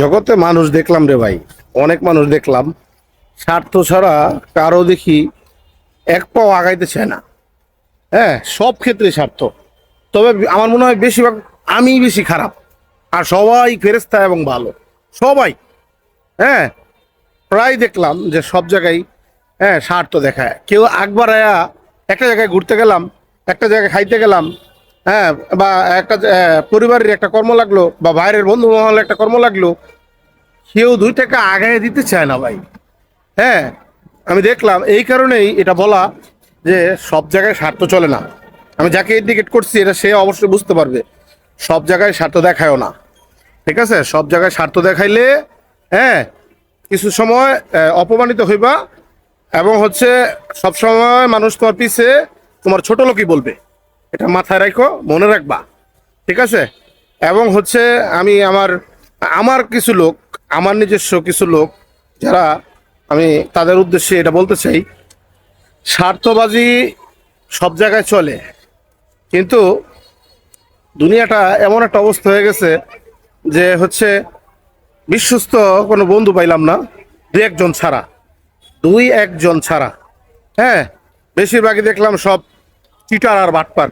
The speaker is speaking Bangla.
জগতে মানুষ দেখলাম রে ভাই, অনেক মানুষ দেখলাম স্বার্থ ছাড়া কারো দেখি এক পাও আগাইতে চায় না। হ্যাঁ, সব ক্ষেত্রে স্বার্থ। তবে আমার মনে হয় বেশিরভাগ আমি বেশি খারাপ, আর সবাই ফেরেস্তা এবং ভালো, সবাই। হ্যাঁ, প্রায় দেখলাম যে সব জায়গায় হ্যাঁ স্বার্থ দেখায়। কেউ একবার একটা জায়গায় ঘুরতে গেলাম, একটা জায়গায় খাইতে গেলাম, হ্যাঁ, বা একটা পরিবারের একটা কর্ম লাগলো, বা বাইরের বন্ধু মহলে একটা কর্ম লাগলো, কেউ 2 টাকা আগায় দিতে চায় না ভাই। হ্যাঁ, আমি দেখলাম, এই কারণেই এটা বলা যে সব জায়গায় স্বার্থ চলে না। আমি যাকে ইন্ডিকেট করছি এটা সে অবশ্যই বুঝতে পারবে। সব জায়গায় স্বার্থ দেখায়ও না, ঠিক আছে? সব জায়গায় স্বার্থ দেখাইলে হ্যাঁ কিছু সময় অপমানিত হইবা, এবং হচ্ছে সব সময় মানুষ তোমার পিছে তোমার ছোট লোকই বলবে। এটা মাথায় রাখো, মনে রাখবা, ঠিক আছে? এবং হচ্ছে আমি আমার আমার কিছু লোক, আমার নিজস্ব কিছু লোক যারা, আমি তাদের উদ্দেশ্যে এটা বলতে চাই, স্বার্থবাজি সব জায়গায় চলে, কিন্তু দুনিয়াটা এমন একটা অবস্থা হয়ে গেছে যে হচ্ছে বিশ্বস্ত কোনো বন্ধু পাইলাম না, 2-1 জন ছাড়া, 2-1 জন ছাড়া। হ্যাঁ, বেশিরভাগই দেখলাম সব চিটার আর বাটপার।